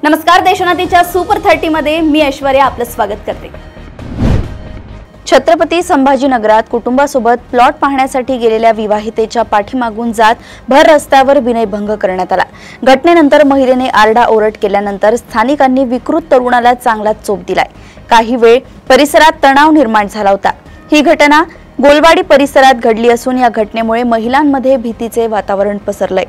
नमस्कार, देशोन्नतीच्या सुपर 30 मध्ये मी ऐश्वर्या आपलं स्वागत करते। छत्रपती संभाजीनगरात कुटुंबासोबत प्लॉट पाहण्यासाठी गेलेल्या विवाहितेच्या पाठीमागून जात भर रस्त्यावर विनयभंग करण्यात आला। घटनेनंतर महिलेने आरडाओरड केल्यानंतर स्थानिकांनी विकृत तरुणाला चांगला चोप दिलाय। काही वेळ परिसरात तणाव निर्माण झाला होता। ही घटना गोलवाडी परिसरात घडली असून या घटनेमुळे महिलांमध्ये भीतीचे वातावरण पसरलंय।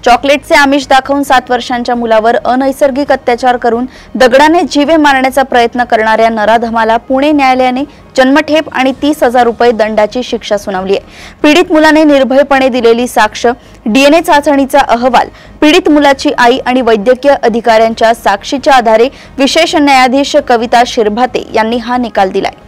चॉकलेटचे आमिष दाखवून 7 वर्षांच्या मुलावर अनैसर्गिक अत्याचार करून दगडाने जीवे मारण्याचा प्रयत्न करणाऱ्या नराधमाला पुणे न्यायालयाने जन्मठेप आणि 30,000 रुपये दंडाची शिक्षा सुनावली आहे। पीडित मुलाने निर्भयपणे दिलेली साक्ष, डीएनए चाचणीचा अहवाल, पीडित मुलाची आई आणि वैद्यकीय अधिकाऱ्यांच्या साक्षीच्या आधारे विशेष न्यायाधीश कविता शिरभाते यांनी हा निकाल दिलाय।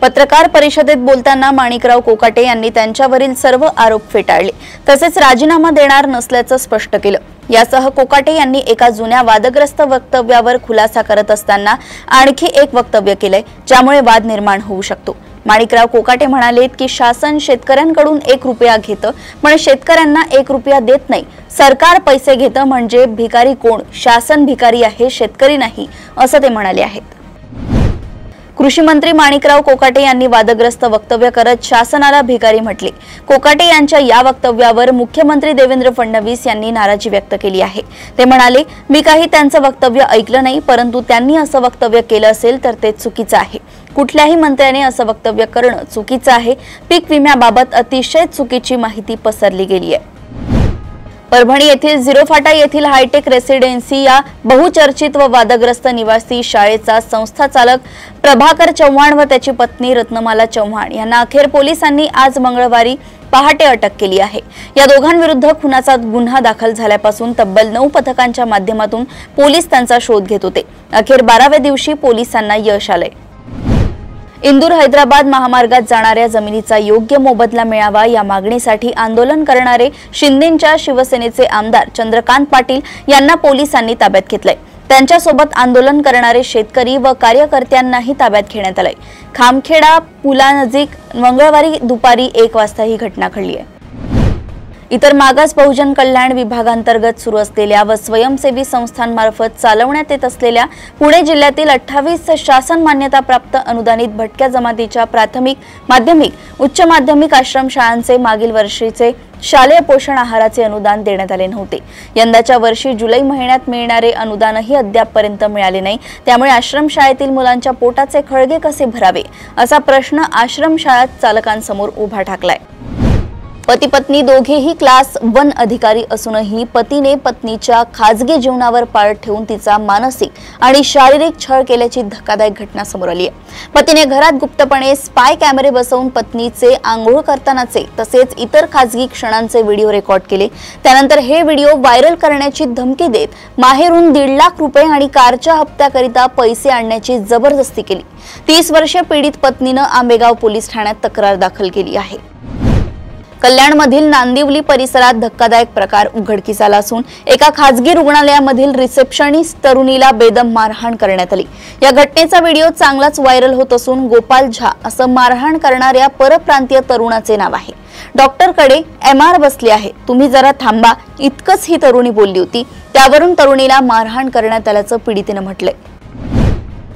पत्रकार परिषदेत बोलताना माणिकराव कोकाटे यांनी त्यांच्यावरील सर्व आरोप फेटाळले, तसेच राजीनामा देणार नसल्याचं स्पष्ट केलं। यासह कोकाटे यांनी एका जुन्या वादग्रस्त वक्तव्यावर खुलासा करत असताना आणखी एक वक्तव्य केलंय, ज्यामुळे वाद निर्माण होऊ शकतो। माणिकराव कोकाटे म्हणाले की शासन शेतकऱ्यांकडून 1 रुपया घेतं, पण शेतकऱ्यांना 1 रुपया देत नाही। सरकार पैसे घेतं म्हणजे भिकारी कोण? शासन भिकारी आहे, शेतकरी नाही, असं ते म्हणाले आहेत। कृषी मंत्री माणिकराव कोकाटे यांनी वादग्रस्त वक्तव्य करत शासनाला भिकारी म्हटले। कोकाटे यांच्या या वक्तव्यावर मुख्यमंत्री देवेंद्र फडणवीस यांनी नाराजी व्यक्त केली आहे। ते म्हणाले, मी काही त्यांचं वक्तव्य ऐकलं नाही, परंतु त्यांनी असं वक्तव्य केलं असेल तर ते चुकीचं आहे। कुठल्याही मंत्र्याने असं वक्तव्य करणं चुकीचं आहे। पीक विम्याबाबत अतिशय चुकीची माहिती पसरली गेली आहे। परभणी येथील झिरो फाटा येथील हायटेक रेसिडेन्सी या बहुचर्चित व वादग्रस्त निवासी शाळेचा संस्थाचालक प्रभाकर चव्हाण व त्याची पत्नी रत्नमाला चव्हाण यांना अखेर पोलिसांनी आज मंगळवारी पहाटे अटक केली आहे। या दोघांविरुद्ध खुनाचा गुन्हा दाखल झाल्यापासून तब्बल 9 पथकांच्या माध्यमातून पोलीस त्यांचा शोध घेत होते। अखेर 12व्या दिवशी पोलिसांना यश आलंय। इंदूर हैदराबाद महामार्गात जाणाऱ्या जमिनीचा योग्य मोबदला मिळावा या मागणीसाठी आंदोलन करणारे शिंदेच्या शिवसेनेचे आमदार चंद्रकांत पाटील यांना पोलिसांनी ताब्यात घेतलंय। त्यांच्यासोबत आंदोलन करणारे शेतकरी व कार्यकर्त्यांनाही ताब्यात घेण्यात आलंय। खामखेडा पुलानजीक मंगळवारी दुपारी 1 वाजता ही घटना घडली आहे। इतर मागास बहुजन कल्याण विभागांतर्गत सुरू असलेल्या व स्वयंसेवी संस्थांमार्फत चालवण्यात येत असलेल्या पुणे जिल्ह्यातील 28 शासन मान्यता प्राप्त अनुदानित भटक्या जमातीच्या प्राथमिक, माध्यमिक, उच्च माध्यमिक आश्रमशाळांचे मागील वर्षीचे शालेय पोषण आहाराचे अनुदान देण्यात आले नव्हते। यंदाच्या वर्षी जुलै महिन्यात मिळणारे अनुदानही अद्यापपर्यंत मिळाले नाही। त्यामुळे आश्रमशाळेतील मुलांच्या पोटाचे खळगे कसे भरावे असा प्रश्न आश्रमशाळा चालकांसमोर उभा ठाकलाय। पती पत्नी दोघेही क्लास 1 अधिकारी असूनही पतीने पत्नीच्या खाजगी जीवनावर पाळत ठेवून तिचा मानसिक आणि शारीरिक छळ केल्याची धक्कादायक घटना समोर आली आहे। पतीने घरात गुप्तपणे स्पाय कॅमेरे बसवून पत्नीचे आंघोळ करतानाचे तसेच इतर खाजगी क्षणांचे व्हिडिओ रेकॉर्ड केले। त्यानंतर हे व्हिडिओ व्हायरल करण्याची धमकी देत माहेरून 1.5 लाख रुपये आणि कारच्या हप्त्याकरिता पैसे आणण्याची जबरदस्ती केली। 30 वर्षीय पीडित पत्नीने आंबेगाव पोलीस ठाण्यात तक्रार दाखल केली आहे। कल्याणमधील नांदिवली परिसरात धक्कादायक प्रकार उघडकीस आला असून एका खाजगी रुग्णालयामधील रिसेप्शनिस्ट तरुणीला बेदम मारहाण करण्यात आली। या घटनेचा व्हिडिओ चांगलाच व्हायरल होत असून गोपाल झा असं मारहाण करणाऱ्या परप्रांतीय तरुणाचे नाव आहे। डॉक्टरकडे MR बसले आहे, तुम्ही जरा थांबा, इतकंच ही तरुणी बोलली होती। त्यावरून तरुणीला मारहाण करण्यात आल्याचं पीडितेने म्हटलंय।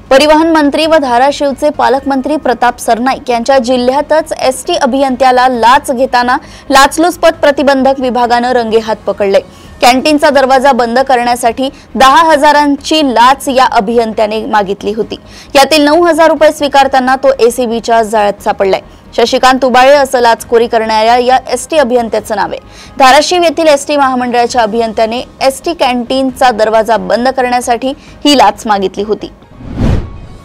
परिवहन मंत्री व धाराशिवचे पालकमंत्री प्रताप सरनाईक यांच्या जिल्ह्यातच एसटी अभियंत्याला लाच घेताना लाचलुचपत प्रतिबंधक विभागानं रंगेहात पकडले। कॅन्टीनचा दरवाजा बंद करण्यासाठी 10,000ची लाच या अभियंत्याने मागितली होती। यातील 9,000 रुपये स्वीकारताना तो एसीबीच्या जाळ्यात सापडलाय। शशिकांत उबाळे असं लाचखोरी करणाऱ्या या एसटी अभियंत्याचं नाव आहे। धाराशिव येथील एसटी महामंडळाच्या अभियंत्याने एसटी कॅन्टीनचा दरवाजा बंद करण्यासाठी ही लाच मागितली होती।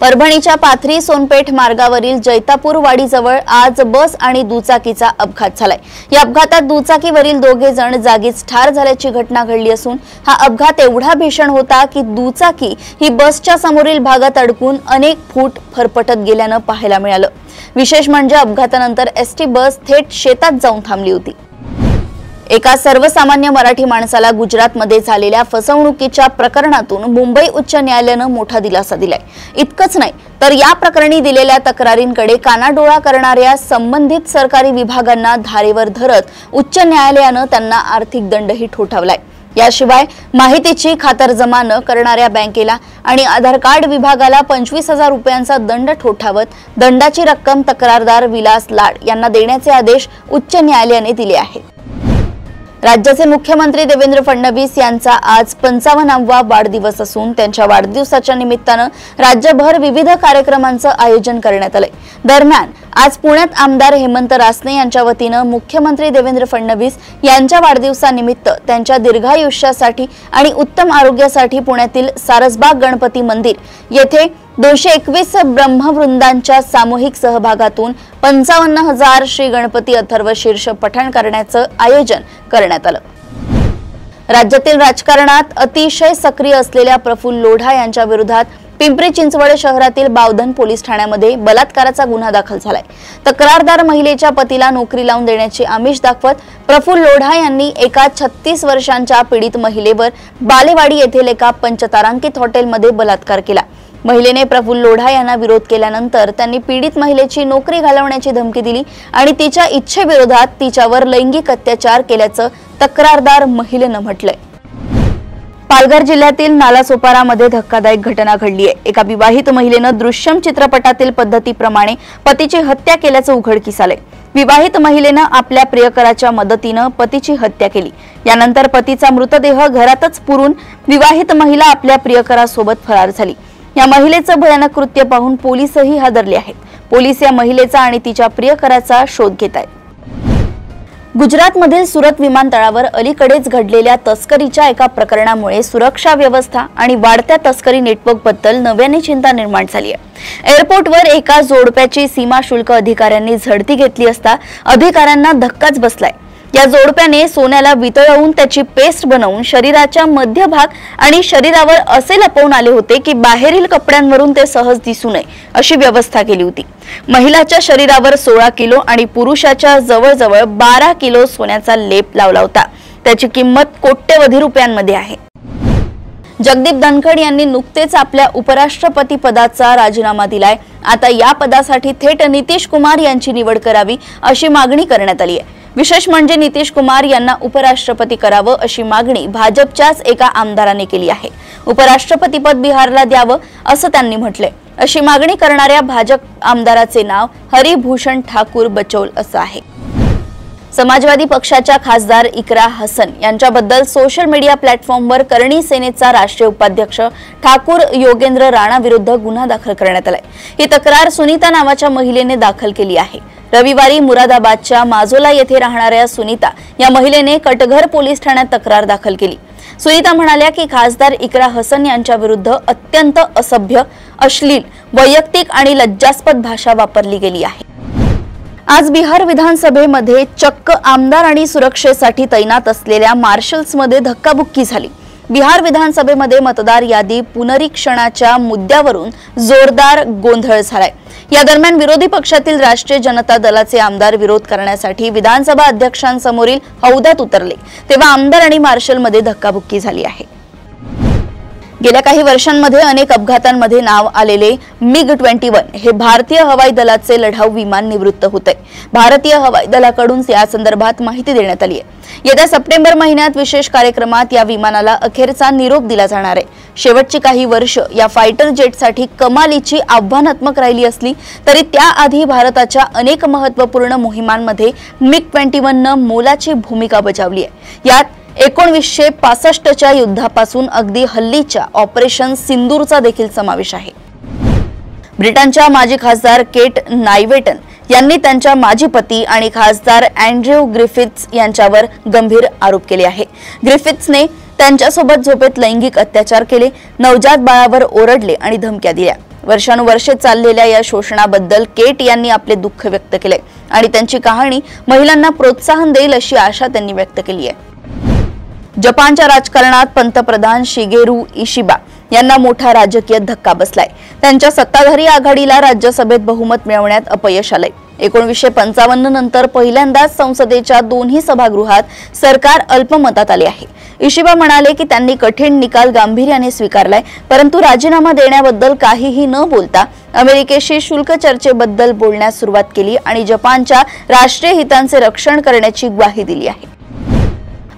परभणीच्या पाथरी सोनपेठ मार्गावरील जैतापूर वाडीजवळ आज बस आणि दुचाकीचा अपघात झालाय। या अपघातात दुचाकीवरील 2 जण जागीच ठार झाल्याची घटना घडली असून हा अपघात एवढा भीषण होता की दुचाकी ही बसच्या समोरील भागात अडकून अनेक फूट फरफटत गेल्यानं पाहायला मिळालं। विशेष म्हणजे अपघातानंतर एसटी बस थेट शेतात जाऊन थांबली होती। एका सर्वसामान्य मराठी माणसाला गुजरातमध्ये झालेल्या फसवणुकीच्या प्रकरणातून मुंबई उच्च न्यायालयानं मोठा दिलासा दिलाय। इतकंच नाही तर या प्रकरणी दिलेल्या तक्रारींकडे कानाडोळा करणाऱ्या संबंधित सरकारी विभागांना धारेवर धरत उच्च न्यायालयानं त्यांना आर्थिक दंडही ठोठावलाय। याशिवाय माहितीची खातरजमा न करणाऱ्या बँकेला आणि आधार कार्ड विभागाला 25,000 रुपयांचा दंड ठोठावत दंडाची रक्कम तक्रारदार विलास लाड यांना देण्याचे आदेश उच्च न्यायालयाने दिले आहेत। राज्याचे मुख्यमंत्री देवेंद्र फडणवीस यांचा आज 55वा वाढदिवस असून त्यांच्या वाढदिवसाच्या निमित्तानं राज्यभर विविध कार्यक्रमांचं आयोजन करण्यात आलंय। दरम्यान आज पुण्यात आमदार हेमंत रासने यांच्या वतीनं मुख्यमंत्री देवेंद्र फडणवीस यांच्या वाढदिवसानिमित्त त्यांच्या दीर्घायुष्यासाठी आणि उत्तम आरोग्यासाठी पुण्यातील सारसबाग गणपती मंदिर येथे 221 ब्रह्मवृंदांच्या सामूहिक सहभागातून 55,000 श्री गणपती अथर्व शीर्ष पठण करण्याचं आयोजन करण्यात आलं। राज्यातील राजकारणात अतिशय सक्रिय असलेल्या प्रफुल्ल लोढा यांच्या विरोधात पिंपरी चिंचवड शहरातील बावधन पोलीस ठाण्यामध्ये बलात्काराचा गुन्हा दाखल झालाय। तक्रारदार महिलेच्या पतीला नोकरी लावून देण्याची आमिष दाखवत प्रफुल्ल लोढा यांनी एका 36 वर्षांच्या पीडित महिलेवर बालेवाडी येथील एका पंचतारांकित हॉटेलमध्ये बलात्कार केला। महिलेने प्रफुल्ल लोढा यांना विरोध केल्यानंतर त्यांनी पीडित महिलेची नोकरी घालवण्याची धमकी दिली आणि तिच्या इच्छेविरोधात तिच्यावर लैंगिक अत्याचार केल्याचं तक्रारदार महिलेनं म्हटलंय। पालघर जिल्ह्यातील नालासोपारामध्ये धक्कादायक घटना घडली आहे। एका विवाहित महिलेनं दृश्यम चित्रपटातील पद्धतीप्रमाणे पतीची हत्या केल्याचं उघडकीस आलंय। विवाहित महिलेनं आपल्या प्रियकराच्या मदतीनं पतीची हत्या केली। यानंतर पतीचा मृतदेह घरातच पुरून विवाहित महिला आपल्या प्रियकरासोबत फरार झाली। या महिलेचं भयानक कृत्य पाहून पोलीसही हादरले आहेत। पोलीस या महिलेचा आणि तिच्या प्रियकराचा शोध घेत आहेत। गुजरातमधील सुरत विमानतळावर अलीकडेच घडलेल्या तस्करीच्या एका प्रकरणामुळे सुरक्षा व्यवस्था आणि वाढत्या तस्करी नेटवर्कबद्दल नव्याने चिंता निर्माण झाली आहे। एअरपोर्टवर एका जोडप्याची सीमा शुल्क अधिकाऱ्यांनी झडती घेतली असता अधिकाऱ्यांना धक्काच बसलाय। या जोडप्याने सोन्याला वितळवून त्याची पेस्ट बनवून शरीराच्या मध्यभाग आणि शरीरावर असे लपवून आले होते की बाहेरील कपड्यांवरून ते सहज दिसू नये अशी व्यवस्था केली होती। महिलाच्या शरीरावर 16 किलो आणि पुरुषाच्या जवळजवळ 12 किलो सोन्याचा लेप लावला होता। त्याची किंमत कोट्यवधी रुपयांमध्ये आहे। जगदीप धनखड यांनी नुकतेच आपल्या उपराष्ट्रपती पदाचा राजीनामा दिलाय। आता या पदासाठी थेट नितीश कुमार यांची निवड करावी अशी मागणी करण्यात आली आहे। विशेष म्हणजे नितीश कुमार यांना उपराष्ट्रपती करावं अशी मागणी भाजपच्याच एका आमदाराने केली आहे। उपराष्ट्रपतीपद बिहारला द्यावं असं त्यांनी म्हटलंय। अशी मागणी करणाऱ्या भाजप आमदाराचे नाव हरिभूषण ठाकूर बचौल असं आहे। समाजवादी पक्षाच्या खासदार इकरा हसन यांच्याबद्दल सोशल मीडिया प्लॅटफॉर्मवर करणी सेनेचा राष्ट्रीय उपाध्यक्ष ठाकूर योगेंद्र राणा विरुद्ध गुन्हा दाखल करण्यात आलाय। ही तक्रार सुनीता नावाच्या महिलेने दाखल केली आहे। रविवारी मुरादाबादच्या माजोला येथे राहणाऱ्या सुनीता या महिलेने कटघर पोलीस ठाण्यात तक्रार दाखल केली। सुनीता म्हणाल्या की खासदार इकरा हसन यांच्या विरुद्ध अत्यंत असभ्य, अश्लील, वैयक्तिक आणि लज्जास्पद भाषा वापरली गेली आहे। आज बिहार विधानसभेमध्ये चक्क आमदार आणि सुरक्षेसाठी तैनात असलेल्या मार्शल्समध्ये धक्काबुक्की झाली। बिहार विधानसभेमध्ये मतदार यादी पुनरीक्षणाच्या मुद्द्यावरून जोरदार गोंधळ झालाय। या दरम्यान विरोधी पक्षातील राष्ट्रीय जनता दलाचे आमदार विरोध करण्यासाठी विधानसभा अध्यक्षांसमोरील हौद्यात उतरले तेव्हा आमदार आणि मार्शलमध्ये धक्काबुक्की झाली आहे। गेल्या काही वर्षांमध्ये अनेक अपघातांमध्ये नाव आलेले MiG-21 हे भारतीय हवाई दलाचे लढाऊ विमान निवृत्त होते। भारतीय हवाई दलाकडून या संदर्भात माहिती देण्यात आली आहे। येत्या सप्टेंबर महिन्यात विशेष कार्यक्रमात या विमानाला अखेरचा निरोप दिला जाणार आहे। शेवटची काही वर्ष या फायटर जेटसाठी कमालीची आव्हानात्मक राहिली असली तरी त्याआधी भारताच्या अनेक महत्त्वपूर्ण मोहिमांमध्ये MiG-21 मोलाची भूमिका बजावली आहे। यात 1965च्या युद्धापासून अगदी हल्लीच्या ऑपरेशन सिंदूरचा देखील समावेश आहे। ब्रिटनच्या माजी खासदार केट नायवेटन यांनी त्यांच्या माजी पती आणि खासदार अँड्र्यू ग्रिफिथ्स यांच्यावर गंभीर आरोप केले आहे। ग्रिफिथ्सने त्यांच्यासोबत झोपेत लैंगिक अत्याचार केले, नवजात बाळावर ओरडले आणि धमक्या दिल्या। वर्षानुवर्षे चाललेल्या या शोषणाबद्दल केट यांनी आपले दुःख व्यक्त केले आणि त्यांची कहाणी महिलांना प्रोत्साहन देईल अशी आशा त्यांनी व्यक्त केली आहे। जपानच्या राजकारणात पंतप्रधान शिगेरू इशिबा यांना मोठा राजकीय धक्का बसलाय। त्यांच्या सत्ताधारी आघाडीला राज्यसभेत बहुमत मिळवण्यात अपयश आलंय। 1955 नंतर पहिल्यांदाच संसदेच्या दोन्ही सभागृहात सरकार अल्पमतात आले आहे। इशिबा म्हणाले की त्यांनी कठीण निकाल गांभीर्याने स्वीकारलाय, परंतु राजीनामा देण्याबद्दल काहीही न बोलता अमेरिकेशी शुल्क चर्चेबद्दल बोलण्यास सुरुवात केली आणि जपानच्या राष्ट्रीय हितांचे रक्षण करण्याची ग्वाही दिली आहे।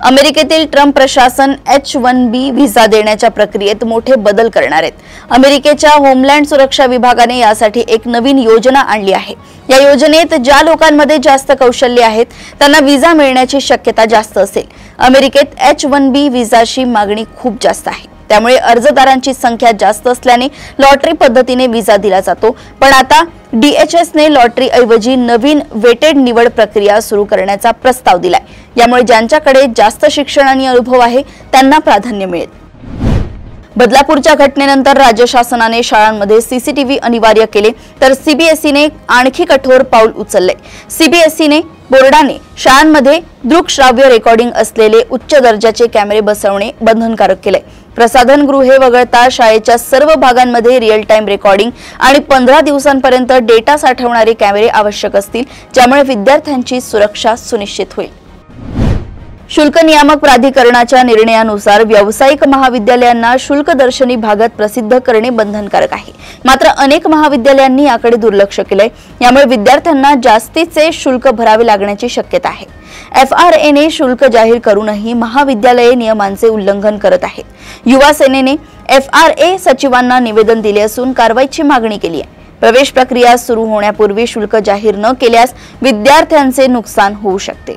अमेरिकेतील ट्रम्प प्रशासन H-1B व्हिसा देण्याच्या प्रक्रियेत मोठे बदल करणार आहेत. अमेरिकेच्या होमलँड सुरक्षा विभागाने यासाठी एक नवीन योजना आणली आहे. या योजनेत ज्या लोकांमध्ये जास्त कौशल्य आहेत त्यांना व्हिसा मिळण्याची शक्यता जास्त असेल. अमेरिकेत H-1B व्हिसाची मागणी खूप जास्त आहे. त्यामुळे अर्जदारांची संख्या जास्त असल्याने लॉटरी पद्धतीने व्हिसा दिला जातो. पण आता DHS ने लॉटरी ऐवजी नवीन वेटेड निवड प्रक्रिया सुरू करण्याचा प्रस्ताव दिलाय. यामुळे ज्यांच्याकडे जास्त शिक्षण आणि अनुभव आहे त्यांना प्राधान्य मिळेल. बदलापूरच्या घटनेनंतर राज्य शासनाने शाळांमध्ये CCTV अनिवार्य केले तर CBSEने आणखी कठोर पाऊल उचलले. CBSEने बोर्डाने शाळांमध्ये दृकश्राव्य रेकॉर्डिंग असलेले उच्च दर्जाचे कॅमेरे बसवणे बंधनकारक केले. प्रसाधन गृहे वगळता शाळेच्या सर्व भागांमध्ये रिअल टाइम रेकॉर्डिंग आणि 15 दिवसांपर्यंत डेटा साठवणारे कॅमेरे आवश्यक असतील, ज्यामुळे विद्यार्थ्यांची सुरक्षा सुनिश्चित होईल. शुल्क नियामक प्राधिकरणाच्या निर्णयानुसार व्यावसायिक महाविद्यालयांना शुल्क दर्शनी भागात प्रसिद्ध करणे बंधनकारक आहे. मात्र अनेक महाविद्यालयांनी याकडे दुर्लक्ष केलंय. यामुळे विद्यार्थ्यांना जास्तीचे शुल्क भरावे लागण्याची शक्यता आहे. FRA ने शुल्क जाहीर करूनही महाविद्यालये नियमांचे उल्लंघन करत आहेत. युवा सेनेने FRA सचिवांना निवेदन दिले असून कारवाईची मागणी केली आहे. प्रवेश प्रक्रिया सुरू होण्यापूर्वी शुल्क जाहीर न केल्यास विद्यार्थ्यांचे नुकसान होऊ शकते.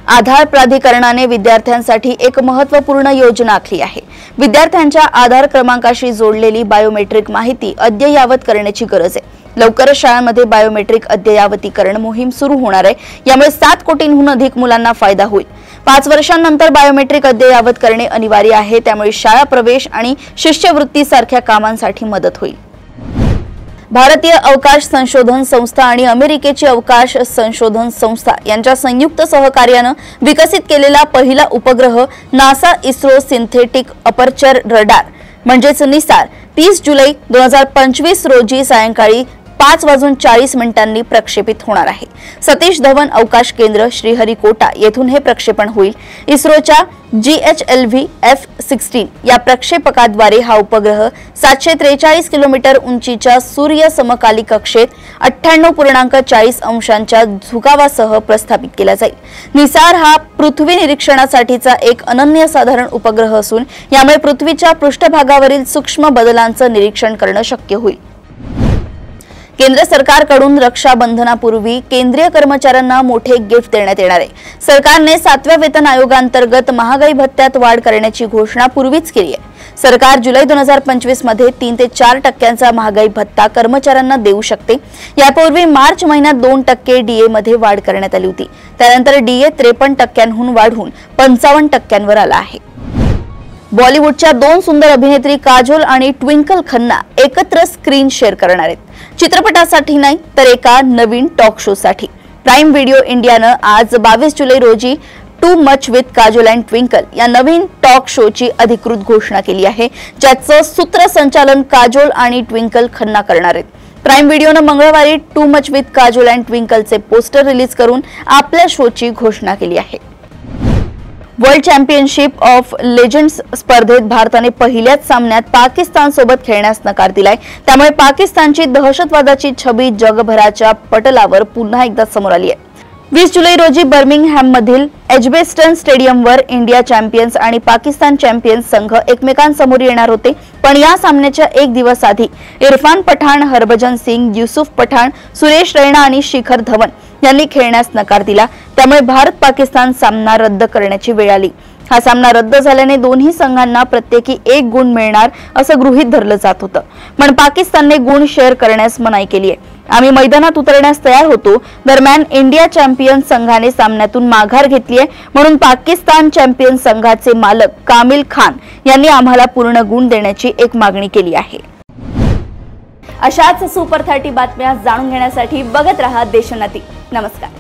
आधार प्राधिकरणाने विद्यार्थ्यांसाठी एक महत्त्वपूर्ण योजना आखली आहे. विद्यार्थ्यांच्या आधार क्रमांकाशी जोडलेली बायोमेट्रिक माहिती अद्ययावत करण्याची गरज आहे. लवकरच शाळांमध्ये बायोमेट्रिक अद्ययावतीकरण मोहीम सुरू होणार आहे. यामुळे 7 कोटींहून अधिक मुलांना फायदा होईल. 5 वर्षांनंतर बायोमेट्रिक अद्ययावत करणे अनिवार्य आहे. त्यामुळे शाळा प्रवेश आणि शिष्यवृत्ती सारख्या कामांसाठी मदत होईल. भारतीय अवकाश संशोधन संस्था आणि अमेरिकेची अवकाश संशोधन संस्था यांच्या संयुक्त सहकार्याने विकसित केलेला पहिला उपग्रह NASA ISRO synthetic aperture radar म्हणजेच निसार 30 जुलै 2025 रोजी सायंकाळी 5:40 प्रक्षेपित होणार आहे. सतीश धवन अवकाश केंद्र श्रीहरिकोटा येथून हे प्रक्षेपण होईल. इस्रोच्या GHLV F-16 या प्रक्षेपकाद्वारे हा उपग्रह 743 किलोमीटर उंचीच्या सूर्य समकाली कक्षेत 98.40 अंशांच्या झुकावासह प्रस्थापित केला जाईल. निसार हा पृथ्वी निरीक्षणासाठीचा एक अनन्यसाधारण उपग्रह असून यामुळे पृथ्वीच्या पृष्ठभागावरील सूक्ष्म बदलांचं निरीक्षण करणे शक्य होईल. केंद्र सरकारकडून रक्षाबंधनापूर्वी केंद्रीय कर्मचाऱ्यांना मोठे गिफ्ट देण्यात येणार आहे. सरकारने 7व्या वेतन आयोगांतर्गत महागाई भत्त्यात वाढ करण्याची घोषणा पूर्वीच केली आहे. सरकार जुलै 2025 मध्ये 3 ते 4% महागाई भत्ता कर्मचाऱ्यांना देऊ शकते. यापूर्वी मार्च महिन्यात 2% DA मध्ये वाढ करण्यात आली होती. त्यानंतर DA 53%हून वाढून 55% आला आहे. बॉलिवूडच्या 2 सुंदर अभिनेत्री काजोल आणि ट्विंकल खन्ना एकत्र स्क्रीन शेअर करणार आहेत. चित्रपटासाठी नाही तर एका नवीन टॉक शो साठी. प्राईम व्हिडिओ इंडियानं आज 22 जुलै रोजी to much with Kajol and twinkle या नवीन टॉक शोची अधिकृत घोषणा केली आहे, ज्याचं सूत्रसंचालन काजोल आणि ट्विंकल खन्ना करणार आहेत. प्राईम व्हिडिओनं मंगळवारी too much with Kajol and ट्विंकलचे पोस्टर रिलीज करून आपल्या शोची घोषणा केली आहे. वर्ल्ड चॅम्पियनशिप ऑफ लेजंड्स स्पर्धेत भारताने पहिल्याच सामन्यात पाकिस्तान सोबत खेळण्यास नकार दिलाय. त्यामुळे पाकिस्तानची दहशतवादाची छबी जगभराच्या पटलावर पुन्हा एकदा समोर आली आहे. 20 जुलै रोजी बर्मिंगहॅममधील एजबेस्टन स्टेडियमवर इंडिया चॅम्पियन्स आणि पाकिस्तान चॅम्पियन्स संघ एकमेकांसमोर येणार होते. पण या सामन्याच्या एक दिवस आधी इरफान पठाण, हरभजन सिंग, युसुफ पठाण, सुरेश रैना आणि शिखर धवन यांनी खेळण्यास नकार दिला. त्यामुळे भारत पाकिस्तान सामना रद्द करण्याची वेळ आली. हा सामना रद्द झाल्याने दोन्ही संघांना प्रत्येकी 1 गुण मिळणार असं गृहीत धरलं जात होतं. पण पाकिस्तानने गुण शेअर करण्यास मनाई केली आहे. आम्ही मैदानात उतरण्यास तयार होतो. दरम्यान इंडिया चॅम्पियन्स संघाने सामन्यातून माघार घेतली आहे, म्हणून पाकिस्तान चॅम्पियन्स संघाचे मालक कामिल खान यांनी आम्हाला पूर्ण गुण देण्याची एक मागणी केली आहे. अशाच सुपर 30 बातम्या जाणून घेण्यासाठी बघत रहा देशोन्नती. नमस्कार.